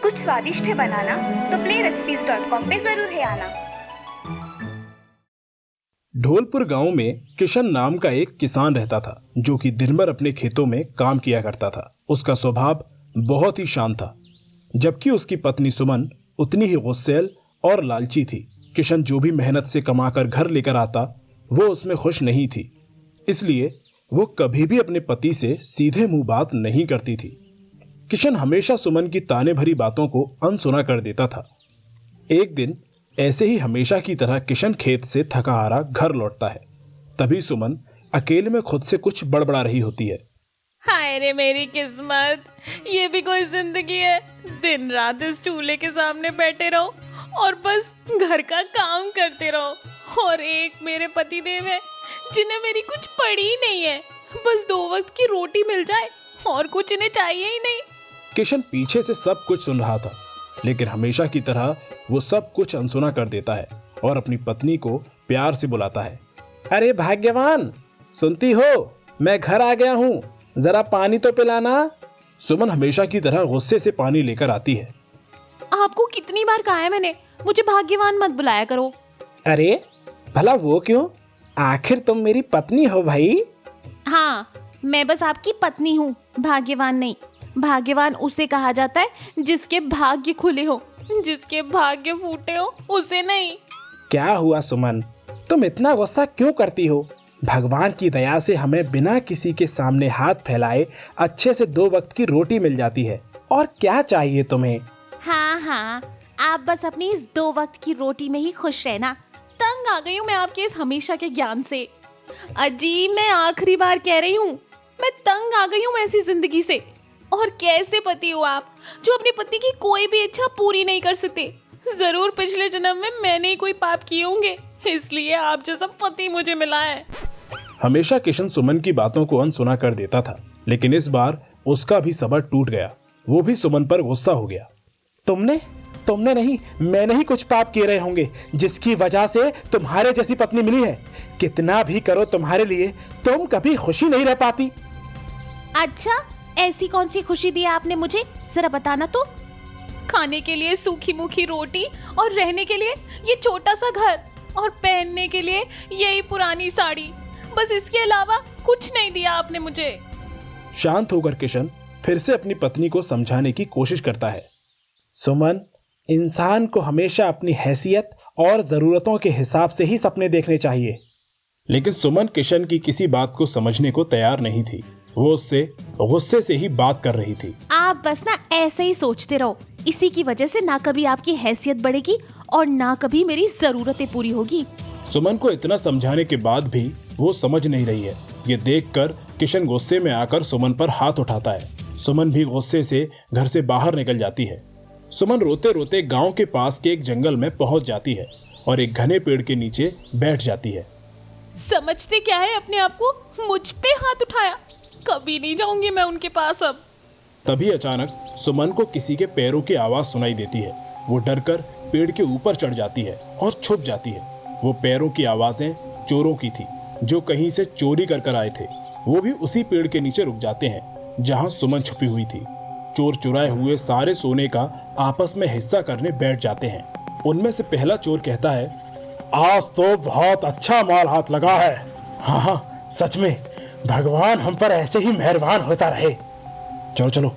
कुछ स्वादिष्ट है बनाना तो playrecipes.com पे जरूर है आना। ढोलपुर गांव में किशन नाम का एक किसान रहता था जो कि दिन भर अपने खेतों में काम किया करता था। उसका स्वभाव बहुत ही शांत था, जबकि उसकी पत्नी सुमन उतनी ही गुस्सैल और लालची थी। किशन जो भी मेहनत से कमाकर घर लेकर आता वो उसमें खुश नहीं थी, इसलिए वो कभी भी अपने पति से सीधे मुंह बात नहीं करती थी। किशन हमेशा सुमन की ताने भरी बातों को अनसुना कर देता था। एक दिन ऐसे ही हमेशा की तरह किशन खेत से थका हारा घर लौटता है। तभी सुमन अकेले में खुद से कुछ बड़बड़ा रही होती है। हाय रे मेरी किस्मत, ये भी कोई जिंदगी है। दिन रात इस चूल्हे के सामने बैठे रहो और बस घर का काम करते रहो। और एक मेरे पति देव है जिन्हें मेरी कुछ पड़ी ही नहीं है। बस 2 वक्त की रोटी मिल जाए और कुछ इन्हें चाहिए ही नहीं। किशन पीछे से सब कुछ सुन रहा था, लेकिन हमेशा की तरह वो सब कुछ अनसुना कर देता है और अपनी पत्नी को प्यार से बुलाता है। अरे भाग्यवान, सुनती हो? मैं घर आ गया हूँ, जरा पानी तो पिलाना। सुमन हमेशा की तरह गुस्से से पानी लेकर आती है। आपको कितनी बार कहा है मैंने, मुझे भाग्यवान मत बुलाया करो। अरे भला वो क्यों? आखिर तुम मेरी पत्नी हो भाई। हाँ, मैं बस आपकी पत्नी हूँ, भाग्यवान नहीं। भाग्यवान उसे कहा जाता है जिसके भाग्य खुले हो, जिसके भाग्य फूटे हो उसे नहीं। क्या हुआ सुमन, तुम इतना गुस्सा क्यों करती हो? भगवान की दया से हमें बिना किसी के सामने हाथ फैलाए अच्छे से 2 वक्त की रोटी मिल जाती है। और क्या चाहिए तुम्हें? हाँ, आप बस अपनी इस 2 वक्त की रोटी में ही खुश रहना। तंग आ गई हूँ मैं आपके इस हमेशा के ज्ञान से। अजी, मैं आखिरी बार कह रही हूँ, मैं तंग आ गई हूँ ऐसी जिंदगी से। और कैसे पति हो आप जो अपनी पत्नी की कोई भी इच्छा पूरी नहीं कर सकते। जरूर पिछले जन्म में मैंने ही कोई पाप किए होंगे, इसलिए आप जैसा पति मुझे मिला है। हमेशा किशन सुमन की बातों को अनसुना कर देता था, लेकिन इस बार उसका भी सब्र टूट गया। वो भी सुमन पर गुस्सा हो गया। तुमने नहीं, मैंने ही कुछ पाप किए रहे होंगे जिसकी वजह से तुम्हारे जैसी पत्नी मिली है। कितना भी करो तुम्हारे लिए, तुम कभी खुशी नहीं रह पाती। अच्छा, ऐसी कौन सी खुशी दी आपने मुझे, जरा बताना तो। खाने के लिए सूखी मुखी रोटी और रहने के लिए ये छोटा सा घर और पहनने के लिए यही पुरानी साड़ी, बस इसके अलावा कुछ नहीं दिया आपने मुझे। शांत होकर किशन फिर से अपनी पत्नी को समझाने की कोशिश करता है। सुमन, इंसान को हमेशा अपनी हैसियत और जरूरतों के हिसाब से ही सपने देखने चाहिए। लेकिन सुमन किशन की किसी बात को समझने को तैयार नहीं थी। वो उससे गुस्से से ही बात कर रही थी। आप बस ना ऐसे ही सोचते रहो, इसी की वजह से ना कभी आपकी हैसियत बढ़ेगी और ना कभी मेरी जरूरतें पूरी होगी। सुमन को इतना समझाने के बाद भी वो समझ नहीं रही है। ये देखकर किशन गुस्से में आकर सुमन पर हाथ उठाता है। सुमन भी गुस्से से घर से बाहर निकल जाती है। सुमन रोते रोते गांव के पास के एक जंगल में पहुंच जाती है और एक घने पेड़ के नीचे बैठ जाती है। समझते क्या है अपने आप को, मुझ पे हाथ उठाया, कभी नहीं जाऊंगी मैं उनके पास अब। तभी अचानक सुमन को किसी के पैरों की आवाज सुनाई देती है। वो डरकर पेड़ के ऊपर चढ़ जाती है और छुप जाती है। वो पैरों की आवाजें चोरों की थी जो कहीं से चोरी कर आए थे। वो भी उसी पेड़ के नीचे रुक जाते हैं जहां सुमन छुपी हुई थी। चोर चुराए हुए सारे सोने का आपस में हिस्सा करने बैठ जाते हैं। उनमें से पहला चोर कहता है, आज तो बहुत अच्छा माल हाथ लगा है। हाँ, सच में भगवान हम पर ऐसे ही मेहरबान होता रहे। चलो,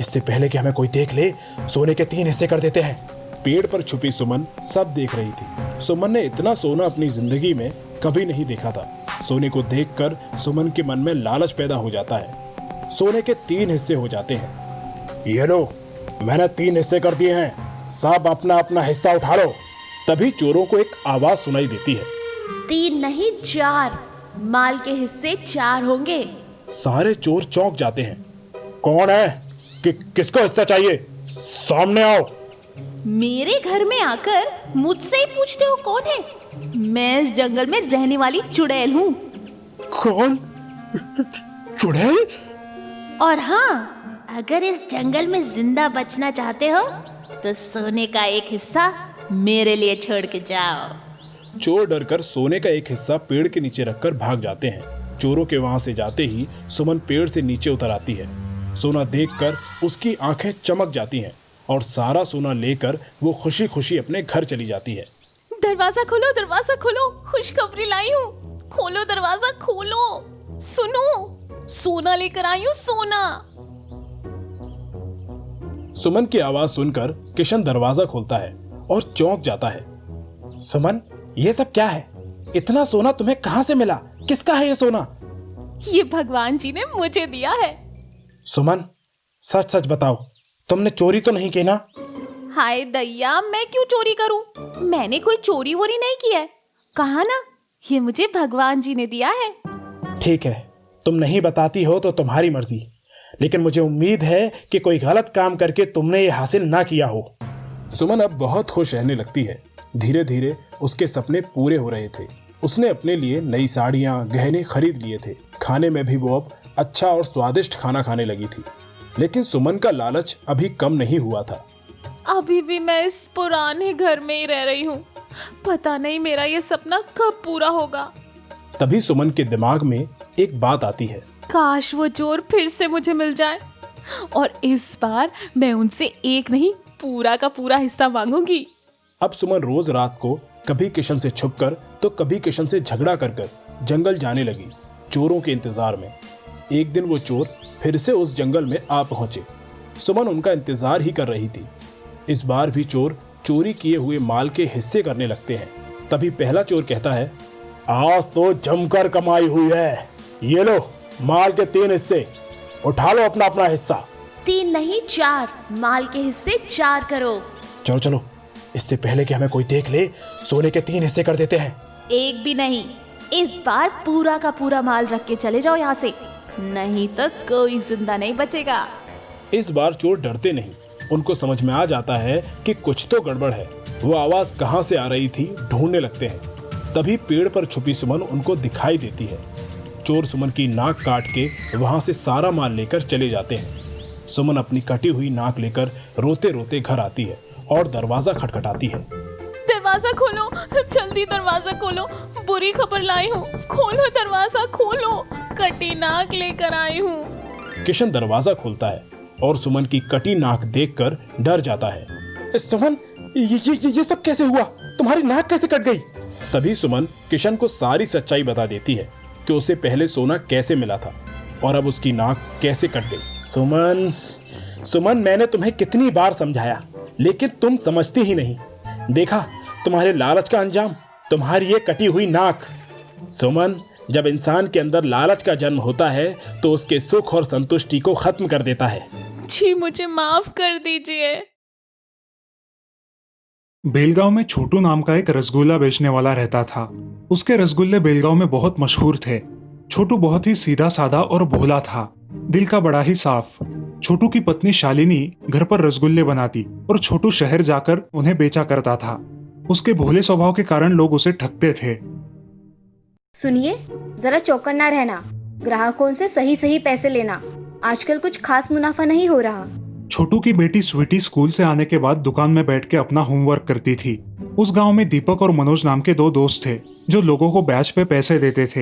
इससे पहले कि हमें कोई देख ले, सोने के 3 हिस्से कर देते हैं। पेड़ पर छुपी सुमन सब देख रही थी। सुमन ने इतना सोना अपनी जिंदगी में कभी नहीं देखा था। सोने को देखकर सुमन के मन में लालच पैदा हो जाता है। सोने के 3 हिस्से हो जाते हैं। ये लो, मैंने 3 हिस्से कर दिए हैं, सब अपना अपना हिस्सा उठा लो। तभी चोरों को एक आवाज सुनाई देती है। 3 नहीं 4, माल के हिस्से 4 होंगे। सारे चोर चौंक जाते हैं। कौन है? किसको हिस्सा चाहिए? सामने आओ। मेरे घर में आकर मुझसे ही पूछते हो कौन है? मैं इस जंगल में रहने वाली चुड़ैल हूँ। कौन? चुड़ैल? और हाँ, अगर इस जंगल में जिंदा बचना चाहते हो तो सोने का एक हिस्सा मेरे लिए छोड़ के जाओ। चोर डरकर सोने का एक हिस्सा पेड़ के नीचे रखकर भाग जाते हैं। चोरों के वहां से जाते ही सुमन पेड़ से नीचे उतर आती है। सोना देखकर उसकी आंखें चमक जाती हैं और सारा सोना लेकर वो खुशी खुशी अपने घर चली जाती है। दरवाजा खोलो, खुशखबरी लाई हूँ। खोलो दरवाजा खोलो, सुनो, सोना लेकर आई हूँ, सोना। सुमन की आवाज सुनकर किशन दरवाजा खोलता है और चौंक जाता है। सुमन, ये सब क्या है? इतना सोना तुम्हें कहां से मिला? किसका है ये सोना? ये भगवान जी ने मुझे दिया है। सुमन, सच सच बताओ, तुमने चोरी तो नहीं की ना? हाय दैया, मैं क्यों चोरी करूं? मैंने कोई चोरी वोरी नहीं की है। कहा ना, ये मुझे भगवान जी ने दिया है। ठीक है, तुम नहीं बताती हो तो तुम्हारी मर्जी, लेकिन मुझे उम्मीद है कि कोई गलत काम करके तुमने ये हासिल ना किया हो। सुमन अब बहुत खुश रहने लगती है। धीरे धीरे उसके सपने पूरे हो रहे थे। उसने अपने लिए नई साड़ियाँ, गहने खरीद लिए थे। खाने में भी वो अब अच्छा और स्वादिष्ट खाना खाने लगी थी। लेकिन सुमन का लालच अभी कम नहीं हुआ था। अभी भी मैं इस पुराने घर में ही रह रही हूँ। पता नहीं मेरा ये सपना कब पूरा होगा। तभी सुमन के दिमाग में एक बात आती है। काश वो चोर फिर से मुझे मिल जाए और इस बार मैं उनसे एक नहीं, पूरा का पूरा हिस्सा मांगूंगी। अब सुमन रोज रात को कभी किशन से छुपकर तो कभी किशन से झगड़ा कर जंगल जाने लगी, चोरों के इंतजार में। एक दिन वो चोर फिर से उस जंगल में आ पहुंचे। सुमन उनका इंतजार ही कर रही थी। इस बार भी चोर चोरी किए हुए माल के हिस्से करने लगते हैं। तभी पहला चोर कहता है, आज तो जमकर कमाई हुई है। ये लो माल के 3 हिस्से, उठा लो अपना अपना हिस्सा। 3 नहीं 4, माल के हिस्से 4 करो। चलो चलो, इससे पहले कि हमें कोई देख ले, सोने के 3 हिस्से कर देते हैं। एक भी नहीं, इस बार पूरा का पूरा माल रख के चले जाओ यहाँ से, नहीं तो कोई जिंदा नहीं बचेगा। इस बार चोर डरते नहीं। उनको समझ में आ जाता है कि कुछ तो गड़बड़ है। वो आवाज कहाँ से आ रही थी ढूंढने लगते हैं। तभी पेड़ पर छुपी सुमन उनको दिखाई देती है। चोर सुमन की नाक काट के वहां से सारा माल लेकर चले जाते हैं। सुमन अपनी कटी हुई नाक लेकर रोते रोते घर आती है और दरवाजा खटखटाती है। दरवाजा खोलो, जल्दी दरवाजा खोलो, बुरी खबर लाई हूँ। खोलो दरवाजा खोलो, कटी नाक लेकर आई हूँ। किशन दरवाजा खोलता है और सुमन की कटी नाक देखकर डर जाता है। सुमन, ये सब कैसे हुआ? तुम्हारी नाक कैसे कट गई? तभी सुमन किशन को सारी सच्चाई बता देती है कि उसे पहले सोना कैसे मिला था और अब उसकी नाक कैसे कट गई। सुमन, मैंने तुम्हें कितनी बार समझाया, लेकिन तुम समझती ही नहीं। देखा तुम्हारे लालच का अंजाम, तुम्हारी ये कटी हुई नाक। सुमन, जब इंसान के अंदर लालच का जन्म होता है तो उसके सुख और संतुष्टि को खत्म कर देता है। जी मुझे माफ कर दीजिए। बेलगांव में छोटू नाम का एक रसगुल्ला बेचने वाला रहता था। उसके रसगुल्ले बेलगांव में बहुत मशहूर थे। छोटू बहुत ही सीधा साधा और भोला था, दिल का बड़ा ही साफ। छोटू की पत्नी शालिनी घर पर रसगुल्ले बनाती और छोटू शहर जाकर उन्हें बेचा करता था। उसके भोले स्वभाव के कारण लोग उसे ठगते थे। सुनिए, जरा चौकन्ना रहना, ग्राहकों से सही सही पैसे लेना। आजकल कुछ खास मुनाफा नहीं हो रहा। छोटू की बेटी स्वीटी स्कूल से आने के बाद दुकान में बैठ के अपना होमवर्क करती थी। उस गांव में दीपक और मनोज नाम के 2 दोस्त थे जो लोगों को बैच पे पैसे देते थे।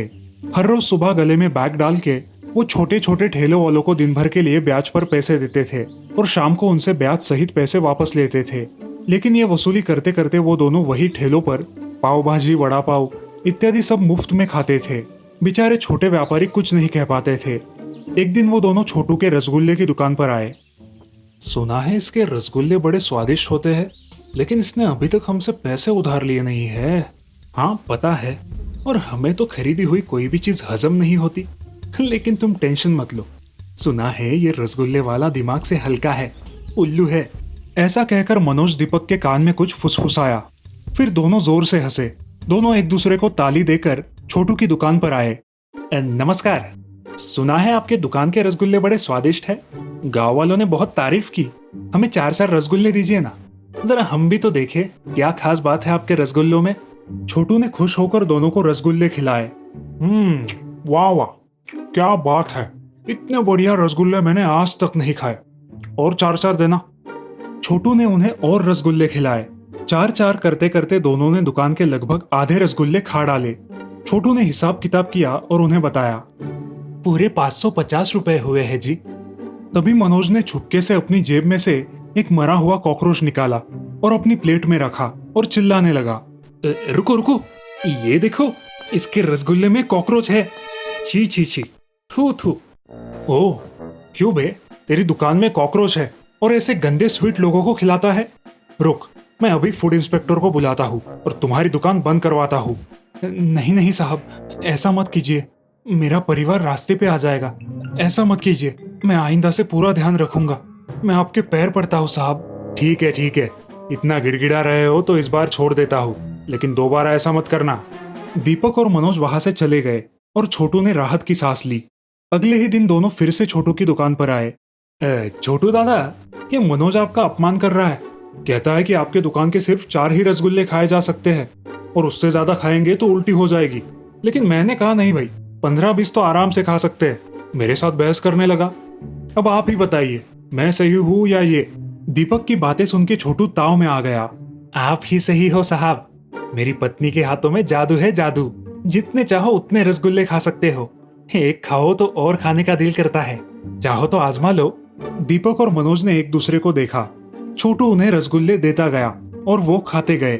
हर रोज सुबह गले में बैग डाल के वो छोटे छोटे ठेलों वालों को दिन भर के लिए ब्याज पर पैसे देते थे और शाम को उनसे ब्याज सहित पैसे वापस लेते थे। लेकिन ये वसूली करते करते वो दोनों वही ठेलों पर पाव भाजी, वड़ा पाव इत्यादि सब मुफ्त में खाते थे। बेचारे छोटे व्यापारी कुछ नहीं कह पाते थे। एक दिन वो दोनों छोटू के रसगुल्ले की दुकान पर आए। सुना है इसके रसगुल्ले बड़े स्वादिष्ट होते हैं, लेकिन इसने अभी तक हमसे पैसे उधार लिए नहीं है। हाँ पता है, और हमें तो खरीदी हुई कोई भी चीज हजम नहीं होती। लेकिन तुम टेंशन मत लो, सुना है ये रसगुल्ले वाला दिमाग से हल्का है, उल्लू है। ऐसा कहकर मनोज दीपक के कान में कुछ फुसफुसाया। फिर दोनों जोर से हंसे। दोनों एक दूसरे को ताली देकर छोटू की दुकान पर आए। नमस्कार, सुना है आपके दुकान के रसगुल्ले बड़े स्वादिष्ट है। गांव वालों ने बहुत तारीफ की। हमें 4 रसगुल्ले दीजिए ना, जरा हम भी तो देखें क्या खास बात है आपके रसगुल्लों में। छोटू ने खुश होकर दोनों को रसगुल्ले खिलाए। वाह वाह, क्या बात है, इतने बढ़िया रसगुल्ले मैंने आज तक नहीं खाए, और 4 देना। छोटू ने उन्हें और रसगुल्ले खिलाए। 4 करते करते दोनों ने दुकान के लगभग आधे रसगुल्ले खा डाले। छोटू ने हिसाब किताब किया और उन्हें बताया, पूरे 550 रुपए हुए हैं जी। तभी मनोज ने छुपके से अपनी जेब में से एक मरा हुआ कॉकरोच निकाला और अपनी प्लेट में रखा और चिल्लाने लगा, रुको रुको, ये देखो, इसके रसगुल्ले में कॉकरोच है। छी छी छी, थू थू। ओह, क्यों बे, तेरी दुकान में कॉकरोच है और ऐसे गंदे स्वीट लोगों को खिलाता है? रुक, मैं अभी फूड इंस्पेक्टर को बुलाता हूँ और तुम्हारी दुकान बंद करवाता हूँ। नहीं नहीं साहब, ऐसा मत कीजिए, मेरा परिवार रास्ते पे आ जाएगा। ऐसा मत कीजिए, मैं आइंदा से पूरा ध्यान रखूंगा। मैं आपके पैर पड़ता हूँ साहब। ठीक है, इतना गिड़गिड़ा रहे हो तो इस बार छोड़ देता हूँ, लेकिन दोबारा ऐसा मत करना। दीपक और मनोज वहां से चले गए और छोटू ने राहत की सांस ली। अगले ही दिन दोनों फिर से छोटू की दुकान पर आए। छोटू दादा, ये मनोज आपका अपमान कर रहा है। कहता है कि आपके दुकान के सिर्फ 4 ही रसगुल्ले खाए जा सकते हैं और उससे ज्यादा खाएंगे तो उल्टी हो जाएगी। लेकिन मैंने कहा नहीं भाई, 15-20 तो आराम से खा सकते हैं। मेरे साथ बहस करने लगा। अब आप ही बताइए, मैं सही हूँ या ये? दीपक की बातें सुन के छोटू ताव में आ गया। आप ही सही हो साहब, मेरी पत्नी के हाथों में जादू है, जादू। जितने चाहो उतने रसगुल्ले खा सकते हो। एक खाओ तो और खाने का दिल करता है, चाहो तो आजमा लो। दीपक और मनोज ने एक दूसरे को देखा। छोटू उन्हें रसगुल्ले देता गया और वो खाते गए।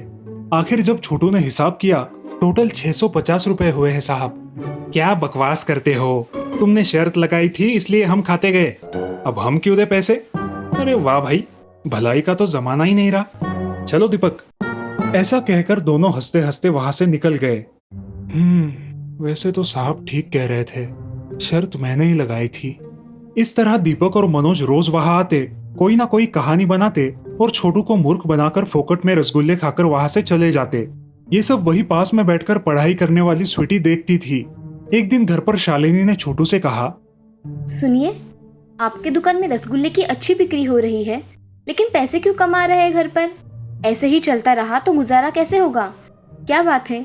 आखिर जब छोटू ने हिसाब किया, टोटल 650 रुपए हुए हैं साहब। क्या बकवास करते हो, तुमने शर्त लगाई थी इसलिए हम खाते गए, अब हम क्यों दे पैसे? अरे वाह भाई, भलाई का तो जमाना ही नहीं रहा। चलो दीपक। ऐसा कहकर दोनों हंसते हंसते वहां से निकल गए। वैसे तो साहब ठीक कह रहे थे, शर्त मैंने ही लगाई थी। इस तरह दीपक और मनोज रोज वहां आते, कोई ना कोई कहानी बनाते और छोटू को मूर्ख बनाकर फोकट में रसगुल्ले खाकर वहां से चले जाते। ये सब वही पास में बैठकर पढ़ाई करने वाली स्वीटी देखती थी। एक दिन घर पर शालिनी ने छोटू से कहा, सुनिए, आपके दुकान में रसगुल्ले की अच्छी बिक्री हो रही है, लेकिन पैसे क्यों कमा रहे हैं घर पर? ऐसे ही चलता रहा तो गुजारा कैसे होगा? क्या बात है,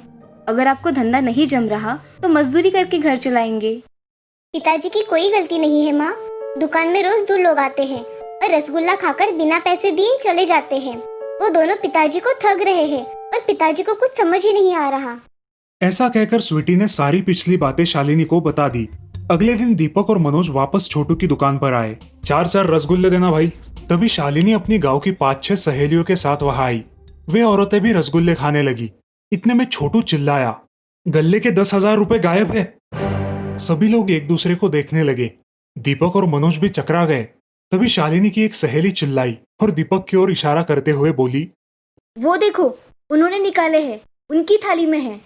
अगर आपको धंधा नहीं जम रहा तो मजदूरी करके घर चलाएंगे। पिताजी की कोई गलती नहीं है माँ। दुकान में रोज 2 लोग आते हैं और रसगुल्ला खाकर बिना पैसे दिए चले जाते हैं। वो दोनों पिताजी को ठग रहे हैं और पिताजी को कुछ समझ ही नहीं आ रहा। ऐसा कहकर स्वीटी ने सारी पिछली बातें शालिनी को बता दी। अगले दिन दीपक और मनोज वापस छोटू की दुकान पर आए। 4-4 रसगुल्ले देना भाई। तभी शालिनी अपनी गांव की 5-6 सहेलियों के साथ वहां आई। वे औरतें भी रसगुल्ले खाने लगी। इतने में छोटू चिल्लाया, गल्ले के 10,000 रुपए गायब है। सभी लोग एक दूसरे को देखने लगे। दीपक और मनोज भी चकरा गए। तभी शालिनी की एक सहेली चिल्लाई और दीपक की ओर इशारा करते हुए बोली, वो देखो, उन्होंने निकाले हैं, उनकी थाली में है।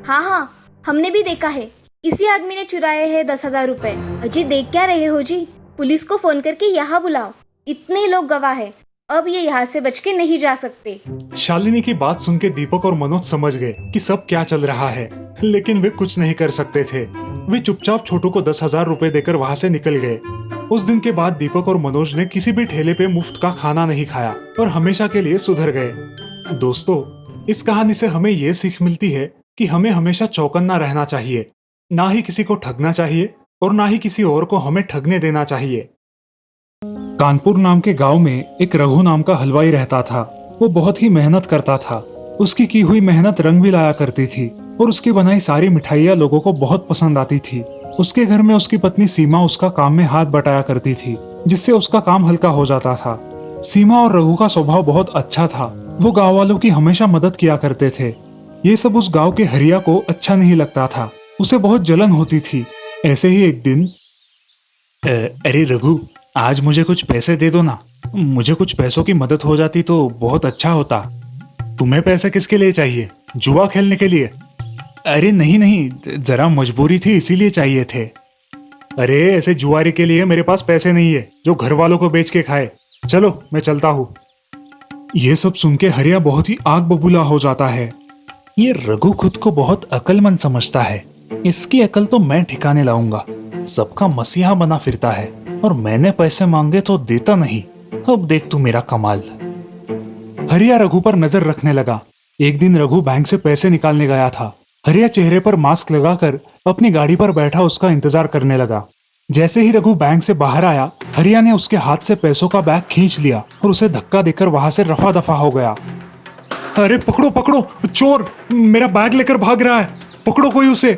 हाँ, हमने भी देखा है, इसी आदमी ने चुराए हैं 10,000 रुपए। अजी देख क्या रहे हो जी? पुलिस को फोन करके यहाँ बुलाओ, इतने लोग गवाह है, अब ये यहाँ से बच के नहीं जा सकते। शालिनी की बात सुन के दीपक और मनोज समझ गए कि सब क्या चल रहा है, लेकिन वे कुछ नहीं कर सकते थे। वे चुपचाप छोटू को 10,000 रुपए देकर वहां से निकल गए। उस दिन के बाद दीपक और मनोज ने किसी भी ठेले पे मुफ्त का खाना नहीं खाया और हमेशा के लिए सुधर गए। दोस्तों, इस कहानी से हमें ये सीख मिलती है कि हमें हमेशा चौकन्ना रहना चाहिए, ना ही किसी को ठगना चाहिए और ना ही किसी और को हमें ठगने देना चाहिए। कानपुर नाम के गांव में एक रघु नाम का हलवाई रहता था। वो बहुत ही मेहनत करता था। उसकी की हुई मेहनत रंग भी लाया करती थी और उसकी बनाई सारी मिठाइयाँ लोगों को बहुत पसंद आती थी। उसके घर में उसकी पत्नी सीमा उसका काम में हाथ बटाया करती थी, जिससे उसका काम हल्का हो जाता था। सीमा और रघु का स्वभाव बहुत अच्छा था। वो गाँव वालों की हमेशा मदद किया करते थे। ये सब उस गाँव के हरिया को अच्छा नहीं लगता था। उसे बहुत जलन होती थी। ऐसे ही एक दिन, अरे रघु, आज मुझे कुछ पैसे दे दो ना, मुझे कुछ पैसों की मदद हो जाती तो बहुत अच्छा होता। तुम्हें पैसे किसके लिए चाहिए? जुआ खेलने के लिए? अरे नहीं, जरा मजबूरी थी इसीलिए चाहिए थे। अरे ऐसे जुआरी के लिए मेरे पास पैसे नहीं है जो घर वालों को बेच के खाए। चलो मैं चलता हूँ। ये सब सुन के हरिया बहुत ही आग बबूला हो जाता है। ये रघु खुद को बहुत अक्लमंद समझता है, इसकी अकल तो मैं ठिकाने लाऊंगा। सबका मसीहा बना फिरता है और मैंने पैसे मांगे तो देता नहीं। अब देख तू मेरा कमाल। हरिया रघु पर नजर रखने लगा। एक दिन रघु बैंक से पैसे निकालने गया था। हरिया चेहरे पर मास्क लगाकर अपनी गाड़ी पर बैठा उसका इंतजार करने लगा। जैसे ही रघु बैंक से बाहर आया, हरिया ने उसके हाथ से पैसों का बैग खींच लिया और उसे धक्का देकर वहां से रफा दफा हो गया। अरे पकड़ो, चोर मेरा बैग लेकर भाग रहा है। पकड़ो कोई उसे।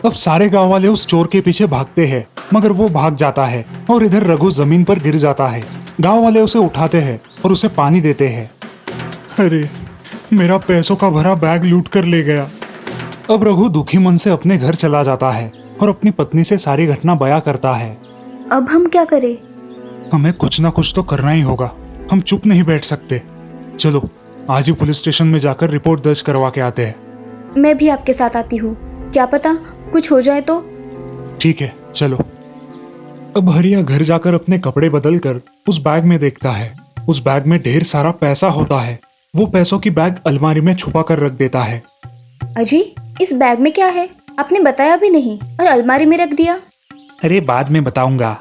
अब सारे गांव वाले उस चोर के पीछे भागते हैं, मगर वो भाग जाता है और इधर रघु जमीन पर गिर जाता है। गांव वाले उसे उठाते हैं और उसे पानी देते हैं। अरे, मेरा पैसों का भरा बैग लूट कर ले गया। अब रघु दुखी मन से अपने घर चला जाता है और अपनी पत्नी से सारी घटना बयां करता है। अब हम क्या करें? हमें कुछ ना कुछ तो करना ही होगा, हम चुप नहीं बैठ सकते। चलो आज ही पुलिस स्टेशन में जाकर रिपोर्ट दर्ज करवा के आते हैं। मैं भी आपके साथ आती हूँ, क्या पता कुछ हो जाए तो। ठीक है, चलो। अब हरिया घर जाकर अपने कपड़े बदल कर उस बैग में देखता है। उस बैग में ढेर सारा पैसा होता है। वो पैसों की बैग अलमारी में छुपा कर रख देता है। अजी, इस बैग में क्या है? आपने बताया भी नहीं और अलमारी में रख दिया। अरे बाद में बताऊंगा।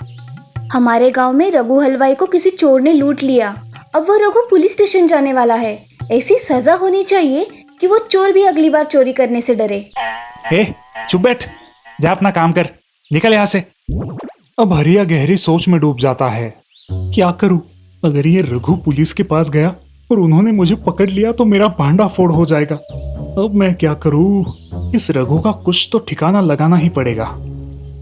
हमारे गांव में रघु हलवाई को किसी चोर ने लूट लिया। अब वो रघु पुलिस स्टेशन जाने वाला है। ऐसी सजा होनी चाहिए कि वो चोर भी अगली बार चोरी करने से डरे। चुप बैठ, जा अपना काम कर, निकल यहाँ से। अब हरिया गहरी सोच में डूब जाता है। क्या करूं? अगर ये रघु पुलिस के पास गया और उन्होंने मुझे पकड़ लिया तो मेरा भांडा फोड़ हो जाएगा। अब मैं क्या करूं? इस रघु का कुछ तो ठिकाना लगाना ही पड़ेगा।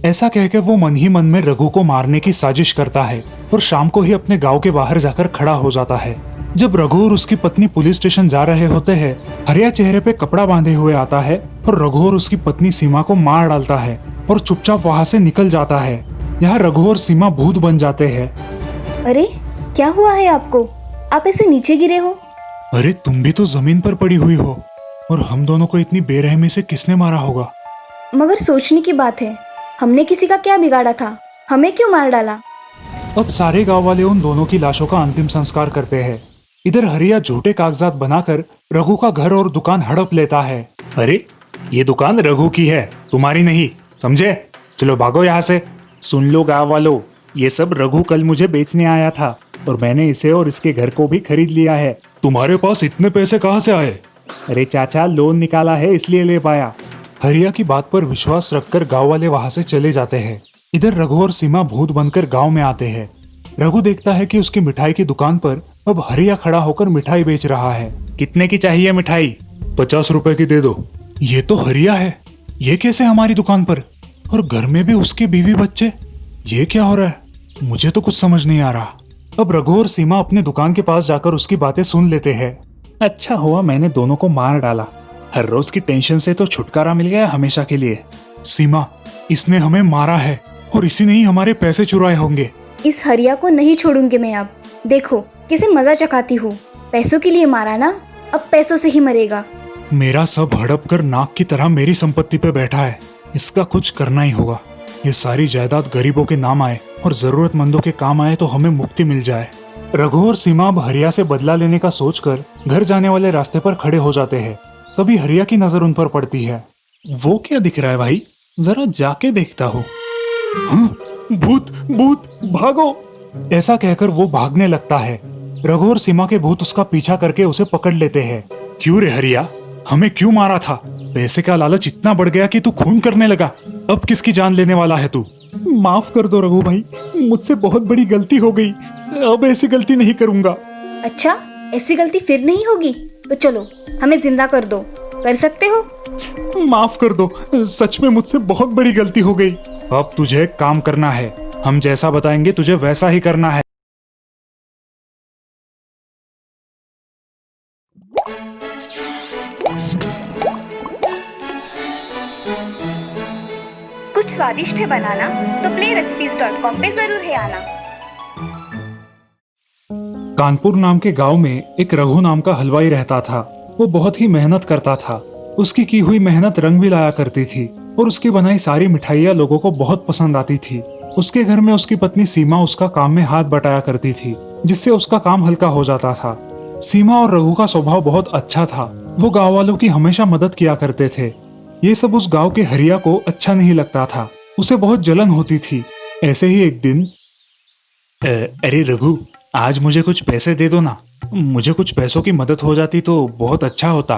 ऐसा कहकर वो मन ही मन में रघु को मारने की साजिश करता है और शाम को ही अपने गांव के बाहर जाकर खड़ा हो जाता है। जब रघु और उसकी पत्नी पुलिस स्टेशन जा रहे होते हैं, हरिया चेहरे पे कपड़ा बांधे हुए आता है और रघु और उसकी पत्नी सीमा को मार डालता है और चुपचाप वहां से निकल जाता है। यहाँ रघु और सीमा भूत बन जाते हैं। अरे, क्या हुआ है आपको? आप ऐसे नीचे गिरे हो? अरे, तुम भी तो जमीन पर पड़ी हुई हो। और हम दोनों को इतनी बेरहमी से किसने मारा होगा? मगर सोचने की बात है, हमने किसी का क्या बिगाड़ा था? हमें क्यों मार डाला? अब सारे गांव वाले उन दोनों की लाशों का अंतिम संस्कार करते हैं। इधर हरिया झूठे कागजात बनाकर रघु का घर और दुकान हड़प लेता है। अरे, ये दुकान रघु की है, तुम्हारी नहीं, समझे? चलो भागो यहाँ से। सुन लो गांव वालों, ये सब रघु कल मुझे बेचने आया था और मैंने इसे और इसके घर को भी खरीद लिया है। तुम्हारे पास इतने पैसे कहाँ से आए? अरे चाचा, लोन निकाला है इसलिए ले पाया। हरिया की बात पर विश्वास रखकर गांव वाले वहां से चले जाते हैं। इधर रघु और सीमा भूत बनकर गांव में आते हैं। रघु देखता है कि उसकी मिठाई की दुकान पर अब हरिया खड़ा होकर मिठाई बेच रहा है। कितने की चाहिए मिठाई? 50 रुपए की दे दो। ये तो हरिया है, ये कैसे हमारी दुकान पर? और घर में भी उसके बीवी बच्चे। ये क्या हो रहा है? मुझे तो कुछ समझ नहीं आ रहा। अब रघु और सीमा अपने दुकान के पास जाकर उसकी बातें सुन लेते हैं। अच्छा हुआ मैंने दोनों को मार डाला, हर रोज की टेंशन से तो छुटकारा मिल गया हमेशा के लिए। सीमा, इसने हमें मारा है और इसी ने ही हमारे पैसे चुराए होंगे। इस हरिया को नहीं छोड़ूंगी मैं अब। देखो कैसे मजा चखाती हूँ। पैसों के लिए मारा ना, अब पैसों से ही मरेगा। मेरा सब हड़प कर नाक की तरह मेरी संपत्ति पे बैठा है, इसका कुछ करना ही होगा। ये सारी जायदाद गरीबों के नाम आए और जरूरतमंदों के काम आए तो हमें मुक्ति मिल जाए। रघु और सीमा अब हरिया से बदला लेने का सोचकर घर जाने वाले रास्ते पर खड़े हो जाते हैं। तभी हरिया की नजर उन पर पड़ती है। वो क्या दिख रहा है भाई? जरा जाके देखता हूँ। हाँ, भूत भूत, भागो! ऐसा कहकर वो भागने लगता है। रघु और सीमा के भूत उसका पीछा करके उसे पकड़ लेते हैं। क्यों रे हरिया, हमें क्यों मारा था? पैसे का लालच इतना बढ़ गया कि तू खून करने लगा। अब किसकी जान लेने वाला है तू? माफ कर दो रघु भाई, मुझसे बहुत बड़ी गलती हो गई। अब ऐसी गलती नहीं करूंगा। अच्छा, ऐसी गलती फिर नहीं होगी तो चलो हमें जिंदा कर दो। कर सकते हो? माफ कर दो, सच में मुझसे बहुत बड़ी गलती हो गई। अब तुझे एक काम करना है, हम जैसा बताएंगे तुझे वैसा ही करना है। कुछ स्वादिष्ट है बनाना तो playrecipes.com पे जरूर है आना। कानपुर नाम के गांव में एक रघु नाम का हलवाई रहता था। वो बहुत ही मेहनत करता था। उसकी की हुई मेहनत रंग भी लाया करती थी और उसकी बनाई सारी मिठाइयाँ लोगों को बहुत पसंद आती थी। उसके घर में उसकी पत्नी सीमा उसका काम में हाथ बटाया करती थी, जिससे उसका काम हल्का हो जाता था। सीमा और रघु का स्वभाव बहुत अच्छा था। वो गाँव वालों की हमेशा मदद किया करते थे। ये सब उस गाँव के हरिया को अच्छा नहीं लगता था, उसे बहुत जलन होती थी। ऐसे ही एक दिन, अरे रघु, आज मुझे कुछ पैसे दे दो ना, मुझे कुछ पैसों की मदद हो जाती तो बहुत अच्छा होता।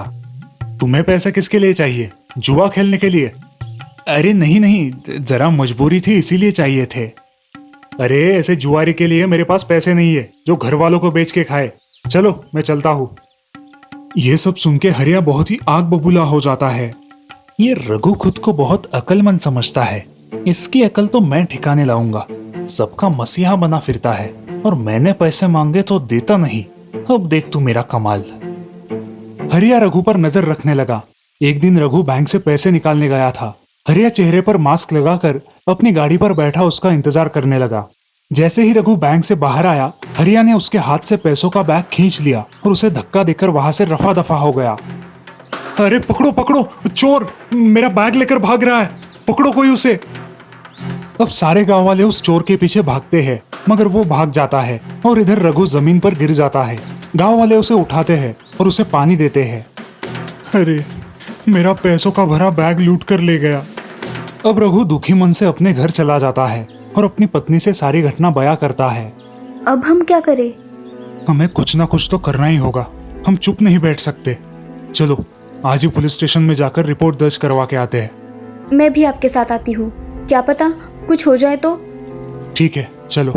तुम्हें पैसे किसके लिए चाहिए? जुआ खेलने के लिए? अरे नहीं नहीं, जरा मजबूरी थी इसीलिए चाहिए थे। अरे ऐसे जुआरी के लिए मेरे पास पैसे नहीं है जो घर वालों को बेच के खाए। चलो मैं चलता हूँ। ये सब सुन के हरिया बहुत ही आग बबूला हो जाता है। ये रघु खुद को बहुत अक्लमंद समझता है। इसकी अकल तो मैं ठिकाने लाऊंगा। सबका मसीहा बना फिरता है और मैंने पैसे मांगे तो देता नहीं। अब देख तू मेरा कमाल। हरिया रघु पर नजर रखने लगा। एक दिन रघु बैंक से पैसे निकालने गया था। हरिया चेहरे पर मास्क लगाकर अपनी गाड़ी पर बैठा उसका इंतजार करने लगा। जैसे ही रघु बैंक से बाहर आया, हरिया ने उसके हाथ से पैसों का बैग खींच लिया और उसे धक्का देकर वहां से रफा दफा हो गया। अरे पकड़ो पकड़ो, चोर मेरा बैग लेकर भाग रहा है, पकड़ो कोई उसे। अब सारे गांव वाले उस चोर के पीछे भागते हैं, मगर वो भाग जाता है और इधर रघु जमीन पर गिर जाता है। गांव वाले उसे उठाते हैं और उसे पानी देते हैं। अरे मेरा पैसों का भरा बैग लूट कर ले गया। अब रघु दुखी मन से अपने घर चला जाता है और अपनी पत्नी से सारी घटना बयां करता है। अब हम क्या करें? हमें कुछ ना कुछ तो करना ही होगा, हम चुप नहीं बैठ सकते। चलो आज ही पुलिस स्टेशन में जाकर रिपोर्ट दर्ज करवा के आते हैं। मैं भी आपके साथ आती हूँ, क्या पता कुछ हो जाए तो। ठीक है चलो।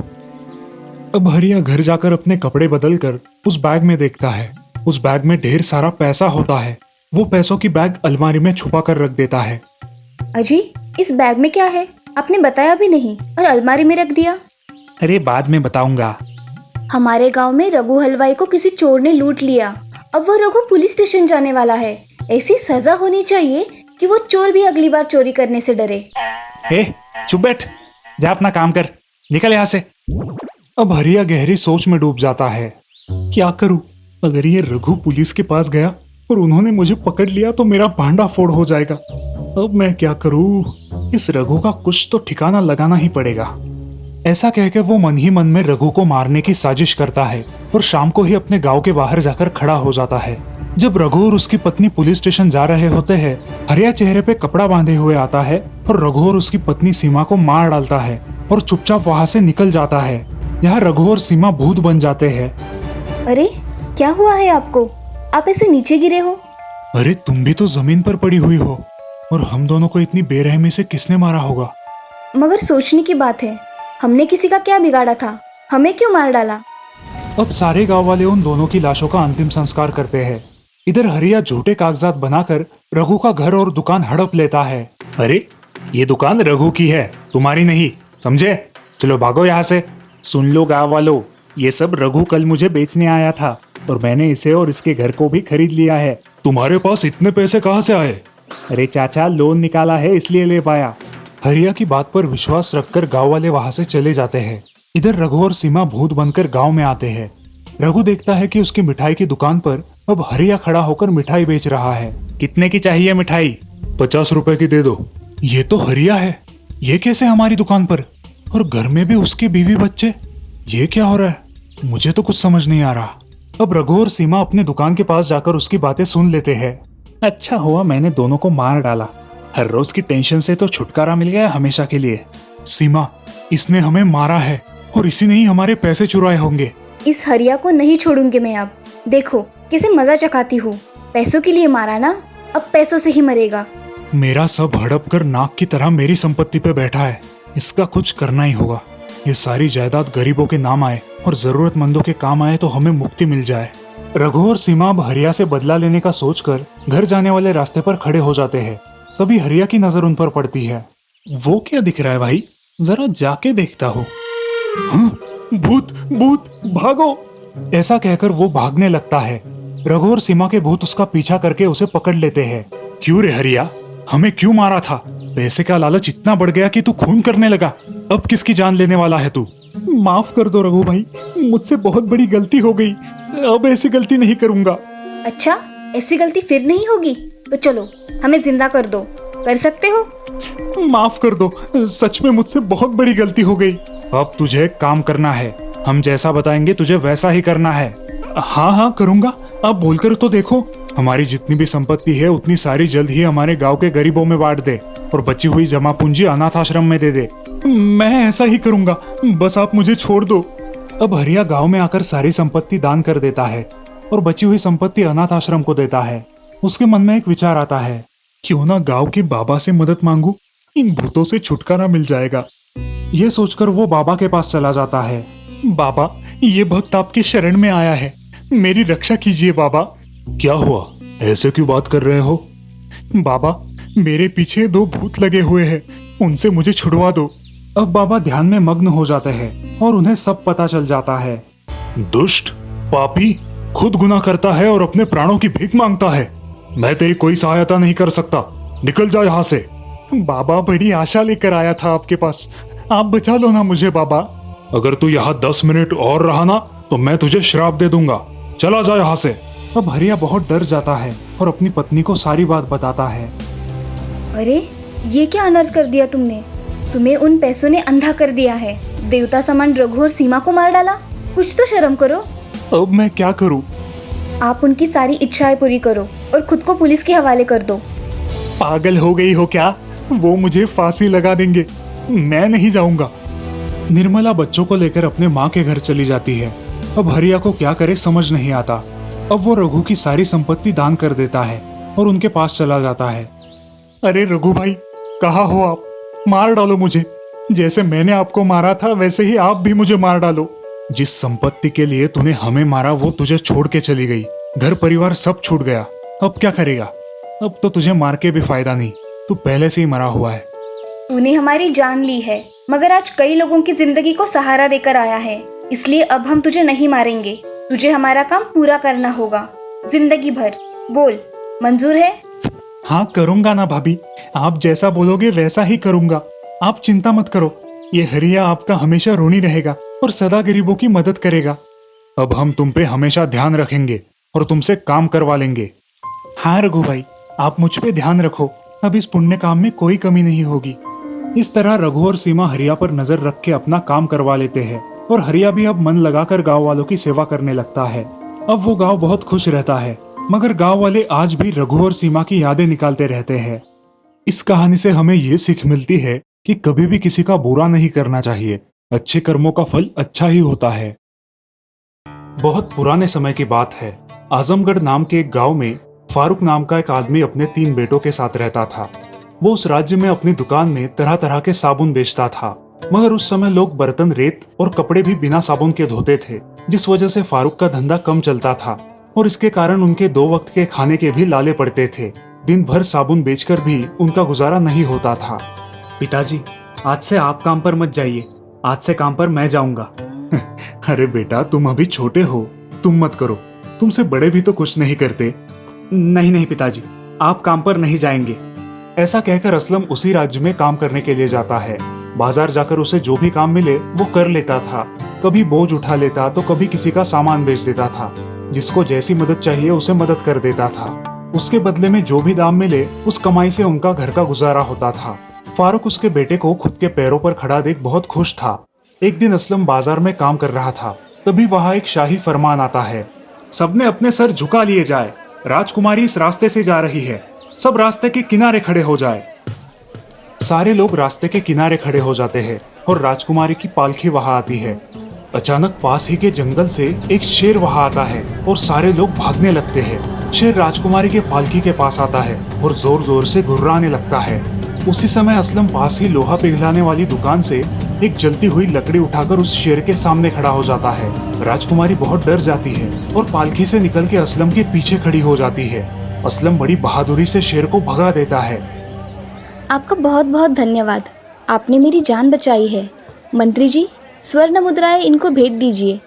अब हरिया घर जाकर अपने कपड़े बदल कर उस बैग में देखता है। उस बैग में ढेर सारा पैसा होता है। वो पैसों की बैग अलमारी में छुपा कर रख देता है। अजी, इस बैग में क्या है? आपने बताया भी नहीं और अलमारी में रख दिया। अरे बाद में बताऊंगा। हमारे गांव में रघु हलवाई को किसी चोर ने लूट लिया। अब वो रघु पुलिस स्टेशन जाने वाला है। ऐसी सजा होनी चाहिए कि वो चोर भी अगली बार चोरी करने से डरे। चुप बैठ, जा अपना काम कर, निकल यहाँ से। अब हरिया गहरी सोच में डूब जाता है। क्या करूं? अगर ये रघु पुलिस के पास गया और उन्होंने मुझे पकड़ लिया तो मेरा भांडा फोड़ हो जाएगा। अब मैं क्या करूं? इस रघु का कुछ तो ठिकाना लगाना ही पड़ेगा। ऐसा कहकर वो मन ही मन में रघु को मारने की साजिश करता है और शाम को ही अपने गांव के बाहर जाकर खड़ा हो जाता है। जब रघु और उसकी पत्नी पुलिस स्टेशन जा रहे होते हैं, हरिया चेहरे पे कपड़ा बांधे हुए आता है और रघु और उसकी पत्नी सीमा को मार डालता है और चुपचाप वहां से निकल जाता है। यहाँ रघु और सीमा भूत बन जाते हैं। अरे क्या हुआ है आपको? आप ऐसे नीचे गिरे हो? अरे तुम भी तो जमीन पर पड़ी हुई हो, और हम दोनों को इतनी बेरहमी से किसने मारा होगा? मगर सोचने की बात है, हमने किसी का क्या बिगाड़ा था? हमें क्यों मार डाला? अब सारे गांव वाले उन दोनों की लाशों का अंतिम संस्कार करते हैं। इधर हरिया झूठे कागजात बनाकर रघु का घर और दुकान हड़प लेता है। अरे ये दुकान रघु की है, तुम्हारी नहीं, समझे? चलो भागो यहाँ से। सुन लो गांव वालों, ये सब रघु कल मुझे बेचने आया था और मैंने इसे और इसके घर को भी खरीद लिया है। तुम्हारे पास इतने पैसे कहाँ से आए? अरे चाचा, लोन निकाला है इसलिए ले पाया। हरिया की बात पर विश्वास रखकर गांव वाले वहां से चले जाते हैं। इधर रघु और सीमा भूत बनकर गांव में आते हैं। रघु देखता है कि उसकी मिठाई की दुकान पर अब हरिया खड़ा होकर मिठाई बेच रहा है। कितने की चाहिए मिठाई? 50 रुपए की दे दो। ये तो हरिया है, ये कैसे हमारी दुकान पर? और घर में भी उसके बीवी बच्चे, ये क्या हो रहा है? मुझे तो कुछ समझ नहीं आ रहा। अब रघु और सीमा अपने दुकान के पास जाकर उसकी बातें सुन लेते हैं। अच्छा हुआ मैंने दोनों को मार डाला, हर रोज की टेंशन से तो छुटकारा मिल गया हमेशा के लिए। सीमा, इसने हमें मारा है और इसी ने ही हमारे पैसे चुराए होंगे। इस हरिया को नहीं छोड़ूंगी मैं अब। देखो कैसे मजा चखाती हूँ। पैसों के लिए मारा ना, अब पैसों से ही मरेगा। मेरा सब हड़प कर नाक की तरह मेरी संपत्ति पे बैठा है, इसका कुछ करना ही होगा। ये सारी जायदाद गरीबों के नाम आए और जरूरतमंदों के काम आए तो हमें मुक्ति मिल जाए। रघु और सीमा अब हरिया से बदला लेने का सोचकर घर जाने वाले रास्ते पर खड़े हो जाते हैं। तभी हरिया की नजर उन पर पड़ती है। वो क्या दिख रहा है भाई? जरा जाके देखता हूँ। हाँ, भूत भूत, भागो! ऐसा कहकर वो भागने लगता है। रघु और सीमा के भूत उसका पीछा करके उसे पकड़ लेते हैं। क्यों रे हरिया, हमें क्यों मारा था? पैसे का लालच इतना बढ़ गया कि तू खून करने लगा। अब किसकी जान लेने वाला है तू? माफ कर दो रघु भाई, मुझसे बहुत बड़ी गलती हो गई। अब ऐसी गलती नहीं करूंगा। अच्छा, ऐसी गलती फिर नहीं होगी तो चलो हमें जिंदा कर दो। कर सकते हो? माफ कर दो, सच में मुझसे बहुत बड़ी गलती हो गई। अब तुझे एक काम करना है, हम जैसा बताएंगे तुझे वैसा ही करना है। हाँ हाँ करूंगा, आप बोलकर तो देखो। हमारी जितनी भी संपत्ति है उतनी सारी जल्द ही हमारे गांव के गरीबों में बांट दे और बची हुई जमा पूंजी अनाथ आश्रम में दे दे। मैं ऐसा ही करूंगा, बस आप मुझे छोड़ दो। अब हरिया गांव में आकर सारी संपत्ति दान कर देता है और बची हुई संपत्ति अनाथ आश्रम को देता है। उसके मन में एक विचार आता है, क्यों ना गांव के बाबा से मदद मांगू, इन भूतों से छुटकारा मिल जाएगा। ये सोचकर वो बाबा के पास चला जाता है। बाबा, ये भक्त आपके शरण में आया है, मेरी रक्षा कीजिए बाबा। क्या हुआ, ऐसे क्यों बात कर रहे हो? बाबा, मेरे पीछे 2 भूत लगे हुए हैं, उनसे मुझे छुड़वा दो। अब बाबा ध्यान में मग्न हो जाते हैं और उन्हें सब पता चल जाता है। दुष्ट, पापी, खुद गुनाह करता है और अपने प्राणों की भीख मांगता है। मैं तेरी कोई सहायता नहीं कर सकता, निकल जा यहाँ से। बाबा, बड़ी आशा लेकर आया था आपके पास, आप बचा लो ना मुझे बाबा। अगर तू यहाँ 10 मिनट और रहा ना तो मैं तुझे श्राप दे दूंगा, चला जा यहाँ से। अब हरिया बहुत डर जाता है और अपनी पत्नी को सारी बात बताता है। अरे ये क्या अनर्थ कर दिया तुमने? तुम्हें उन पैसों ने अंधा कर दिया है। देवता समान रघु और सीमा को मार डाला। कुछ तो शर्म करो। अब मैं क्या करूं? आप उनकी सारी इच्छाएं पूरी करो और खुद को पुलिस के हवाले कर दो। पागल हो गई हो क्या? वो मुझे फांसी लगा देंगे, मैं नहीं जाऊंगा। निर्मला बच्चों को लेकर अपने माँ के घर चली जाती है। अब हरिया को क्या करे समझ नहीं आता। अब वो रघु की सारी संपत्ति दान कर देता है और उनके पास चला जाता है। अरे रघु भाई, कहाँ हो आप? मार डालो मुझे, जैसे मैंने आपको मारा था वैसे ही आप भी मुझे मार डालो। जिस संपत्ति के लिए तूने हमें मारा वो तुझे छोड़ के चली गई, घर परिवार सब छूट गया। अब क्या करेगा? अब तो तुझे मार के भी फायदा नहीं, तू पहले से ही मरा हुआ है। तूने हमारी जान ली है, मगर आज कई लोगों की जिंदगी को सहारा देकर आया है, इसलिए अब हम तुझे नहीं मारेंगे। तुझे हमारा काम पूरा करना होगा जिंदगी भर। बोल, मंजूर है? हाँ करूंगा ना भाभी, आप जैसा बोलोगे वैसा ही करूंगा। आप चिंता मत करो, ये हरिया आपका हमेशा ऋणी रहेगा और सदा गरीबों की मदद करेगा। अब हम तुम पे हमेशा ध्यान रखेंगे और तुमसे काम करवा लेंगे। हाँ रघु भाई, आप मुझ पे ध्यान रखो, अब इस पुण्य काम में कोई कमी नहीं होगी। इस तरह रघु और सीमा हरिया पर नजर रख के अपना काम करवा लेते हैं और हरिया भी अब मन लगाकर गांव वालों की सेवा करने लगता है। अब वो गांव बहुत खुश रहता है, मगर गांव वाले आज भी रघु और सीमा की यादें निकालते रहते हैं। इस कहानी से हमें ये सीख मिलती है कि कभी भी किसी का बुरा नहीं करना चाहिए, अच्छे कर्मों का फल अच्छा ही होता है। बहुत पुराने समय की बात है, आजमगढ़ नाम के एक गांव में फारूक नाम का एक आदमी अपने 3 बेटों के साथ रहता था। वो उस राज्य में अपनी दुकान में तरह तरह के साबुन बेचता था, मगर उस समय लोग बर्तन, रेत और कपड़े भी बिना साबुन के धोते थे, जिस वजह से फारूक का धंधा कम चलता था और इसके कारण उनके 2 वक्त के खाने के भी लाले पड़ते थे। दिन भर साबुन बेचकर भी उनका गुजारा नहीं होता था। पिताजी, आज से आप काम पर मत जाइए, आज से काम पर मैं जाऊंगा। अरे बेटा, तुम अभी छोटे हो, तुम मत करो, तुमसे बड़े भी तो कुछ नहीं करते। नहीं पिताजी, आप काम पर नहीं जाएंगे। ऐसा कहकर असलम उसी राज्य में काम करने के लिए जाता है। बाजार जाकर उसे जो भी काम मिले वो कर लेता था। कभी बोझ उठा लेता तो कभी किसी का सामान बेच देता था। जिसको जैसी मदद चाहिए उसे मदद कर देता था। उसके बदले में जो भी दाम मिले उस कमाई से उनका घर का गुजारा होता था। फारूक उसके बेटे को खुद के पैरों पर खड़ा देख बहुत खुश था। एक दिन असलम बाजार में काम कर रहा था, तभी वहां एक शाही फरमान आता है, सबने अपने सर झुका लिए जाए, राजकुमारी इस रास्ते से जा रही है, सब रास्ते के किनारे खड़े हो जाए। सारे लोग रास्ते के किनारे खड़े हो जाते हैं और राजकुमारी की पालकी वहां आती है। अचानक पास ही के जंगल से एक शेर वहां आता है और सारे लोग भागने लगते हैं। शेर राजकुमारी के पालकी के पास आता है और जोर जोर से गुर्राने लगता है। उसी समय असलम पास ही लोहा पिघलाने वाली दुकान से एक जलती हुई लकड़ी उठाकर उस शेर के सामने खड़ा हो जाता है। राजकुमारी बहुत डर जाती है और पालकी से निकल के असलम के पीछे खड़ी हो जाती है। असलम बड़ी बहादुरी से शेर को भगा देता है। आपका बहुत बहुत धन्यवाद, आपने मेरी जान बचाई है। मंत्री जी, स्वर्ण मुद्राएं इनको भेंट दीजिए।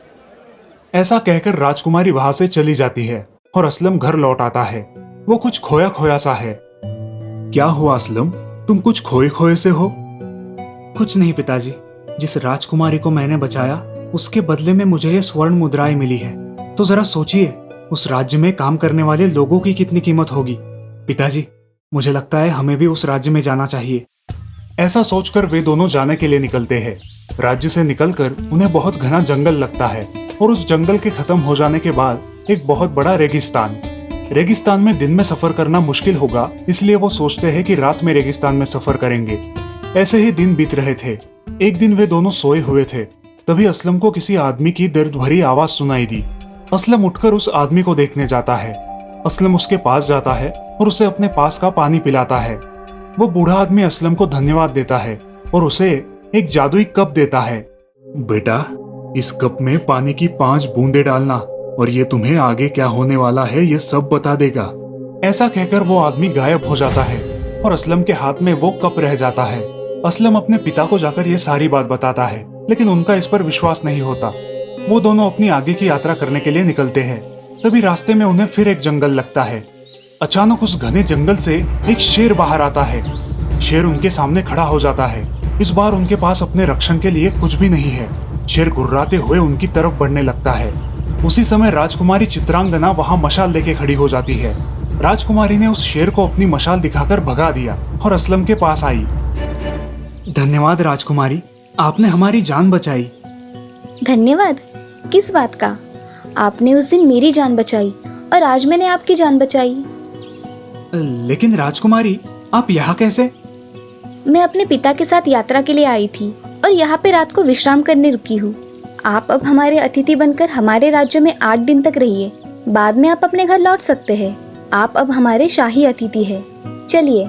ऐसा कहकर राजकुमारी वहां से चली जाती है और असलम घर लौट आता है। वो कुछ खोया खोया सा है। क्या हुआ असलम, तुम कुछ खोए खोए से हो? कुछ नहीं पिताजी, जिस राजकुमारी को मैंने बचाया उसके बदले में मुझे ये स्वर्ण मुद्राएं मिली है। तो जरा सोचिए, उस राज्य में काम करने वाले लोगों की कितनी कीमत होगी। पिताजी, मुझे लगता है हमें भी उस राज्य में जाना चाहिए। ऐसा सोचकर वे दोनों जाने के लिए निकलते हैं। राज्य से निकलकर उन्हें बहुत घना जंगल लगता है और उस जंगल के खत्म हो जाने के बाद एक बहुत बड़ा रेगिस्तान। रेगिस्तान में दिन में सफर करना मुश्किल होगा, इसलिए वो सोचते हैं कि रात में रेगिस्तान में सफर करेंगे। ऐसे ही दिन बीत रहे थे। एक दिन वे दोनों सोए हुए थे, तभी असलम को किसी आदमी की दर्द भरी आवाज सुनाई दी। असलम उठकर उस आदमी को देखने जाता है। असलम उसके पास जाता है और उसे अपने पास का पानी पिलाता है। वो बूढ़ा आदमी असलम को धन्यवाद देता है और उसे एक जादुई कप देता है। बेटा, इस कप में पानी की 5 बूंदे डालना और ये तुम्हें आगे क्या होने वाला है ये सब बता देगा। ऐसा कहकर वो आदमी गायब हो जाता है और असलम के हाथ में वो कप रह जाता है। असलम अपने पिता को जाकर ये सारी बात बताता है, लेकिन उनका इस पर विश्वास नहीं होता। वो दोनों अपनी आगे की यात्रा करने के लिए निकलते हैं। तभी रास्ते में उन्हें फिर एक जंगल लगता है। अचानक उस घने जंगल से एक शेर बाहर आता है। शेर उनके सामने खड़ा हो जाता है। इस बार उनके पास अपने रक्षण के लिए कुछ भी नहीं है। शेर गुर्राते हुए उनकी तरफ बढ़ने लगता है। उसी समय राजकुमारी चित्रांगना वहां मशाल लेके खड़ी हो जाती है। राजकुमारी ने उस शेर को अपनी मशाल दिखाकर भगा दिया और असलम के पास आई। धन्यवाद राजकुमारी, आपने हमारी जान बचाई। धन्यवाद? किस बात का? आपने उस दिन मेरी जान बचाई और आज मैंने आपकी जान बचाई। लेकिन राजकुमारी, आप यहाँ कैसे? मैं अपने पिता के साथ यात्रा के लिए आई थी और यहाँ पे रात को विश्राम करने रुकी हूँ। आप अब हमारे अतिथि बनकर हमारे राज्य में 8 दिन तक रहिए। बाद में आप अपने घर लौट सकते हैं। आप अब हमारे शाही अतिथि हैं। चलिए।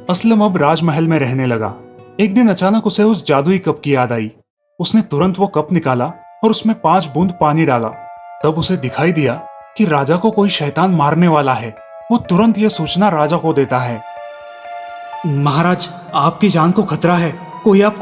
असलम अब राजमहल में रहने लगा। एक दिन अचानक उसे उस जादुई कप की याद आई। उसने तुरंत वो कप निकाला और उसमें 5 बूंद पानी डाला। तब उसे दिखाई दिया कि राजा को कोई शैतान मारने वाला है। वो तुरंत यह सूचना राजा को देता है। महाराज, आपकी जान को खतरा है, कोई आपको